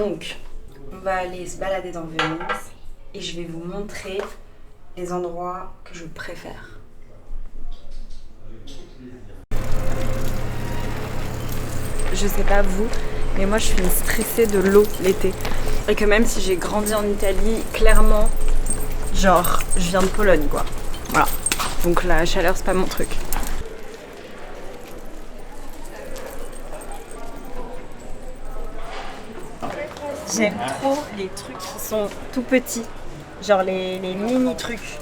Donc, on va aller se balader dans Venise et je vais vous montrer les endroits que je préfère. Je sais pas vous, mais moi je suis une stressée de l'eau l'été. Et que même si j'ai grandi en Italie, clairement, genre, je viens de Pologne quoi. Voilà. Donc la chaleur c'est pas mon truc. J'aime trop les trucs qui sont tout petits, genre les mini trucs.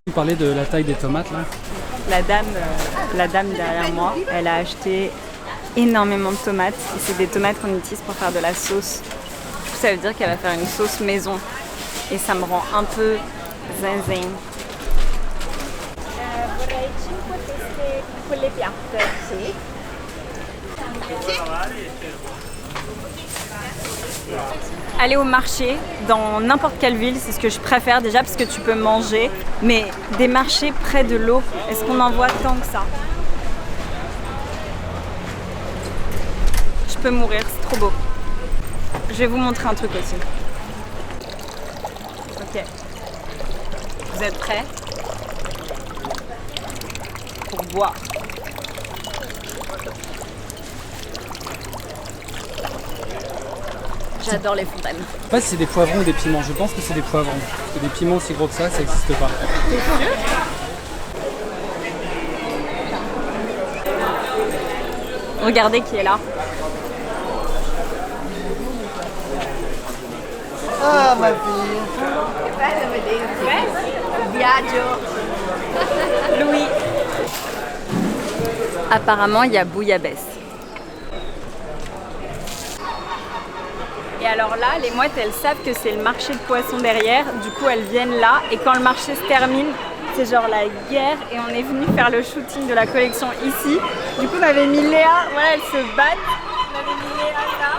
Vous parlez de la taille des tomates là. La dame derrière moi, elle a acheté énormément de tomates et c'est des tomates qu'on utilise pour faire de la sauce. Du coup, ça veut dire qu'elle va faire une sauce maison et ça me rend un peu zinzin. Vorrei 5 teste quelle piatte. Sì. Aller au marché dans n'importe quelle ville, c'est ce que je préfère déjà parce que tu peux manger, mais des marchés près de l'eau, est-ce qu'on en voit tant que ça? Je peux mourir, c'est trop beau. Je vais vous montrer un truc aussi. Ok. Vous êtes prêts? Pour boire. J'adore les fontaines. Je sais pas si c'est des poivrons ou des piments. Je pense que c'est des poivrons. Parce que des piments aussi gros que ça n'existe pas. T'es sûr? Regardez qui est là. Ah ma fille. Viaggio. Louis. Apparemment, il y a bouillabaisse. Et alors là, les mouettes, elles savent que c'est le marché de poissons derrière. Du coup, elles viennent là. Et quand le marché se termine, c'est genre la guerre. Et on est venu faire le shooting de la collection ici. Du coup, on avait mis Léa. Voilà, elles se battent. On avait mis Léa là.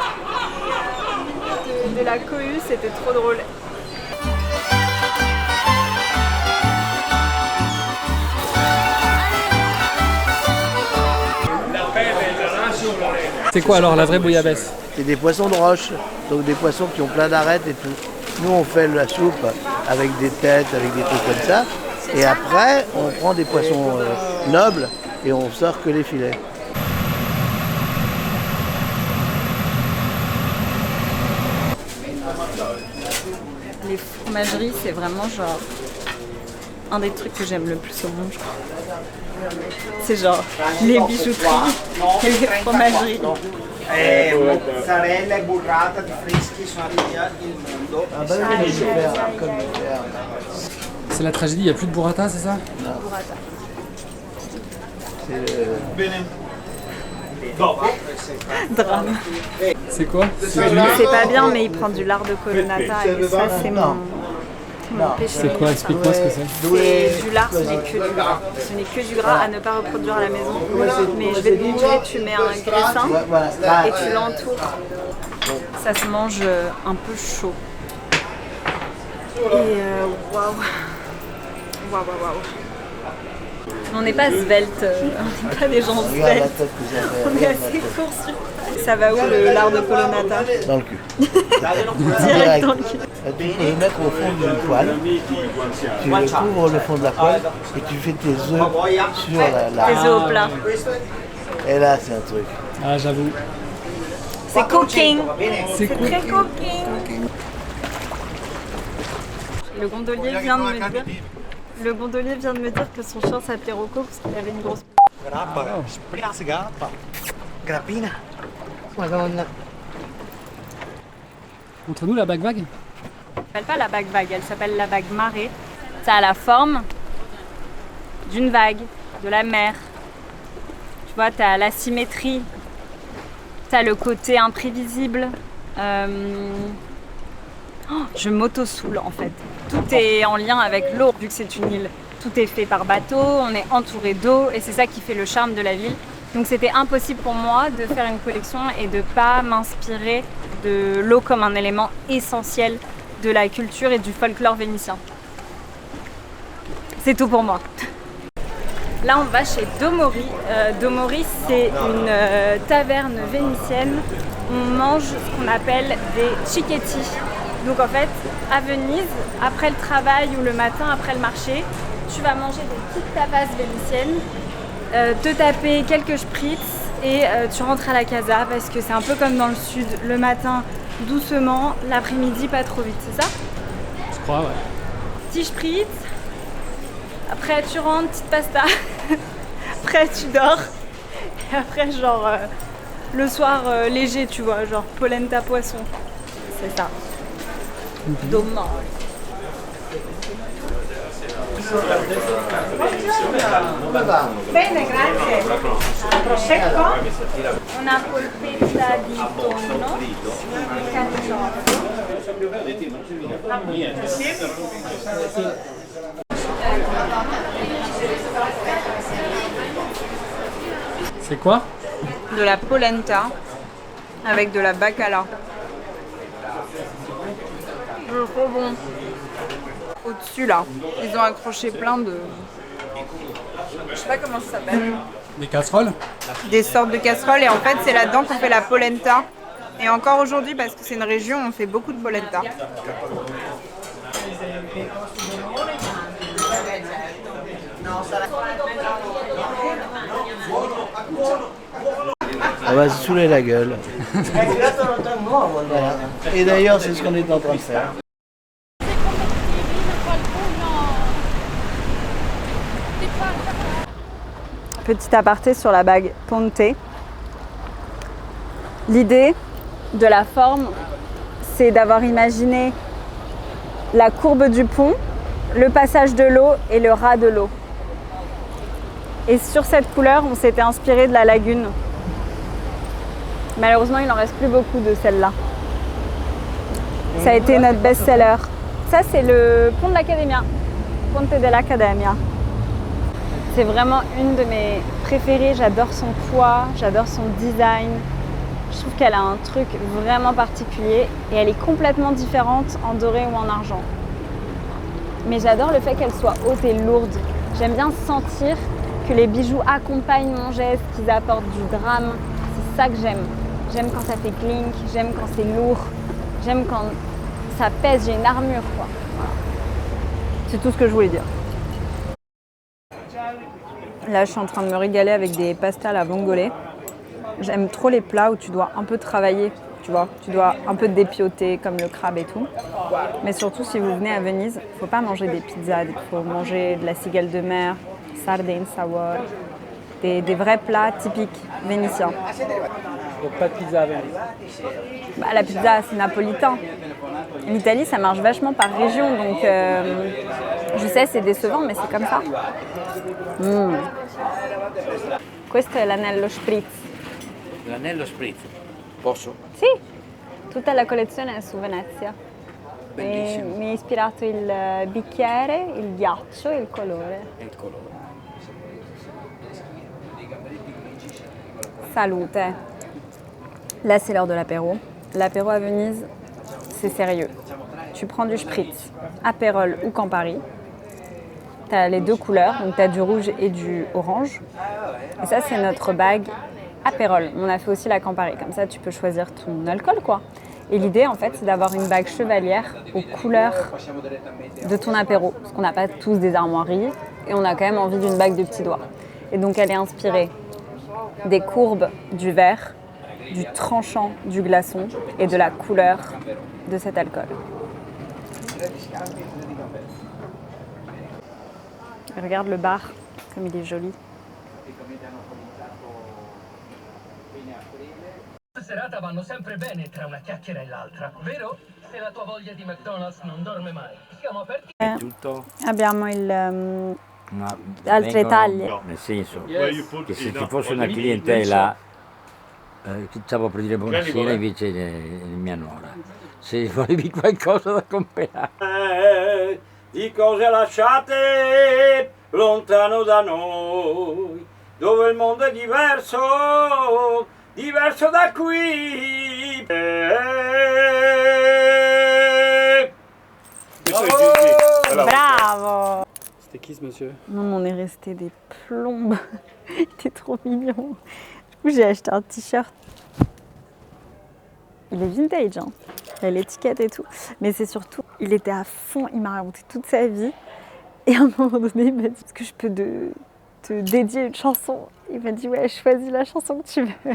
Et au milieu de la cohue, c'était trop drôle. C'est quoi alors la vraie bouillabaisse? C'est des poissons de roche, donc des poissons qui ont plein d'arêtes et tout. Nous on fait la soupe avec des têtes, avec des trucs comme ça. Et après on prend des poissons nobles et on sort que les filets. Les fromageries, c'est vraiment genre un des trucs que j'aime le plus au monde. C'est genre les bijouteries et les fromageries. Mozzarella e burrata di freschi sono arrivati il mondo. Ah bah oui, je vais faire comme le faire. C'est la tragédie, il n'y a plus de burrata, c'est ça? Drame. C'est quoi? C'est pas bien, mais il prend du lard de colonnata et ça, c'est mon péché. C'est quoi? Explique-moi ce que c'est. C'est du lard, ce n'est que du gras. Ce n'est que du gras à ne pas reproduire à la maison. Mais je vais te montrer, tu mets un graissin et tu l'entoures. Ça se mange un peu chaud. Et waouh. Waouh, waouh, waouh. On n'est pas svelte, on n'est pas des gens Regarde la sveltes. tête que j'avais. On est assez foursus. Ça va où le lard de colonnata? Dans le cul. Direct dans le cul. Tu peux le mettre au fond d'une poêle. Tu couvres le fond de la poêle et tu fais tes œufs sur la. Les œufs au plat. Et là c'est un truc. Ah j'avoue. C'est cooking. C'est cool. Très cooking. Le gondolier vient de me dire. Le gondolier vient de me dire que son chien s'appelait Rocco parce qu'il avait une grosse. Grappa, spritz grappa. Grappina. Madonna. Montre-nous la bague-vague. Elle s'appelle pas la bague vague, elle s'appelle la bague marée. Ça a la forme d'une vague, de la mer. Tu vois, t'as la symétrie, t'as le côté imprévisible. Je m'auto-soule en fait. Tout est en lien avec l'eau, vu que c'est une île. Tout est fait par bateau, on est entouré d'eau et c'est ça qui fait le charme de la ville. Donc c'était impossible pour moi de faire une collection et de ne pas m'inspirer de l'eau comme un élément essentiel de la culture et du folklore vénitien. C'est tout pour moi. Là, on va chez Domori. Domori, c'est une taverne vénitienne. On mange ce qu'on appelle des cicchetti. Donc en fait, à Venise, après le travail ou le matin, après le marché, tu vas manger des petites tapas vénitiennes, te taper quelques spritz et tu rentres à la casa parce que c'est un peu comme dans le sud. Le matin, doucement, l'après-midi, pas trop vite, c'est ça? Je crois, ouais. Petit spritz, après tu rentres, petite pasta, après tu dors, et après genre le soir léger, tu vois, genre polenta poisson, c'est ça. Domori. Bene, grazie. Prosecco. Una polpetta di tonno, C'est quoi? de la polenta avec de la bacala. C'est trop bon. Au-dessus là, ils ont accroché plein de... Je sais pas comment ça s'appelle. Des casseroles? Des sortes de casseroles et en fait c'est là-dedans qu'on fait la polenta. Et encore aujourd'hui parce que c'est une région où on fait beaucoup de polenta. On va se saouler la gueule. Voilà. Et d'ailleurs, c'est ce qu'on est en train de faire. Petit aparté sur la bague ponte. L'idée de la forme, c'est d'avoir imaginé la courbe du pont, le passage de l'eau et le ras de l'eau. Et sur cette couleur, on s'était inspiré de la lagune. Malheureusement, il n'en reste plus beaucoup de celle-là. Ça a été notre best-seller. Ça, c'est le pont de l'Accademia. Ponte dell'Accademia. C'est vraiment une de mes préférées. J'adore son poids, j'adore son design. Je trouve qu'elle a un truc vraiment particulier et elle est complètement différente en doré ou en argent. Mais j'adore le fait qu'elle soit haute et lourde. J'aime bien sentir que les bijoux accompagnent mon geste, qu'ils apportent du drame. C'est ça que j'aime. J'aime quand ça fait clink, j'aime quand c'est lourd, j'aime quand ça pèse, j'ai une armure quoi. Voilà. C'est tout ce que je voulais dire. Là, je suis en train de me régaler avec des pastas à la vongole. J'aime trop les plats où tu dois un peu travailler, tu vois. Tu dois un peu te dépioter comme le crabe et tout. Mais surtout, si vous venez à Venise, il ne faut pas manger des pizzas, il faut manger de la cigale de mer, sardine sour, des vrais plats typiques vénitiens. Donc pas de pizza à Venise. Bah, la pizza, c'est napolitain. L'Italie, ça marche vachement par région, donc je sais, c'est décevant, mais c'est comme ça. Questo è l'anello spritz. L'anello spritz. Posso? Sì, tutta la collezione è su Venezia. Mi ha ispirato il bicchiere, il ghiaccio e il colore. E il colore. Salute. Là, c'est l'heure de l'apéro. L'apéro à Venise, c'est sérieux. Tu prends du spritz, apérol ou Campari. Tu as les deux couleurs, donc tu as du rouge et du orange. Et ça, c'est notre bague apérol. On a fait aussi la Campari. Comme ça, tu peux choisir ton alcool, quoi. Et l'idée, en fait, c'est d'avoir une bague chevalière aux couleurs de ton apéro. Parce qu'on n'a pas tous des armoiries et on a quand même envie d'une bague de petits doigts. Et donc, elle est inspirée des courbes du verre, du tranchant du glaçon et de la couleur de cet alcool. Regarde le bar, comme il est joli. Le serate vanno sempre bene tra una chiacchiera e l'altra, vero? Se la tua voglia di McDonald's non dorme mai. Siamo aperti. Tutto? Abbiamo altre Vengono, taglie. nel senso che se ci fosse una clientela stavo per dire buonasera invece è mia nuora. Se volevi qualcosa da comprare. Di cose lasciate lontano da noi, dove il mondo è diverso, diverso da qui. Bravo! qui ce monsieur? Non, mais on est resté des plombes. Il était trop mignon. Du coup, j'ai acheté un t-shirt. Il est vintage, hein. Il y a l'étiquette et tout. Mais c'est surtout, il était à fond, il m'a raconté toute sa vie. Et à un moment donné, il m'a dit, est-ce que je peux te dédier une chanson? Il m'a dit, ouais, choisis la chanson que tu veux.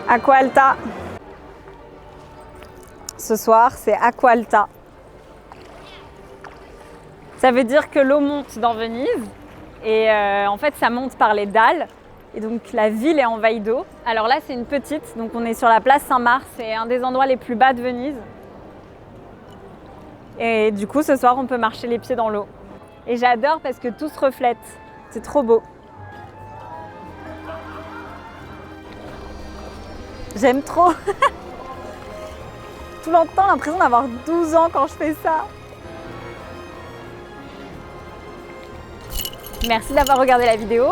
Aqua Alta. Ce soir, c'est Aqua Alta. Ça veut dire que l'eau monte dans Venise et en fait ça monte par les dalles et donc la ville est envahie d'eau. Alors là c'est une petite, donc on est sur la place Saint-Marc, c'est un des endroits les plus bas de Venise. Et du coup ce soir on peut marcher les pieds dans l'eau. Et j'adore parce que tout se reflète, c'est trop beau. J'aime trop. Tout le temps l'impression d'avoir 12 ans quand je fais ça. Merci d'avoir regardé la vidéo,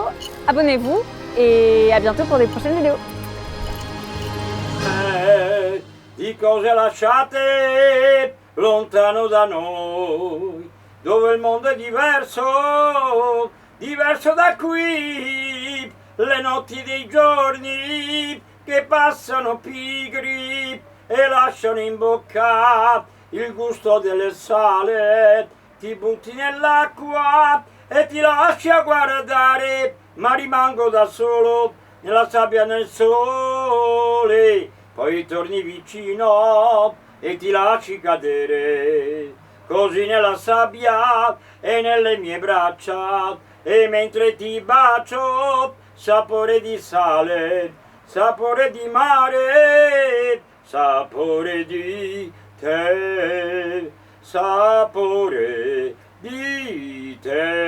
abonnez-vous et à bientôt pour des prochaines vidéos. Di cose lasciate lontano da noi, dove il mondo è diverso, diverso da qui, le notti dei giorni che passano pigri e lasciano in bocca il gusto delle sale, ti butti nell'acqua e ti lasci a guardare, ma rimango da solo nella sabbia nel sole, poi torni vicino e ti lasci cadere, così nella sabbia e nelle mie braccia, e mentre ti bacio, sapore di sale, sapore di mare, sapore di te, sapore di te.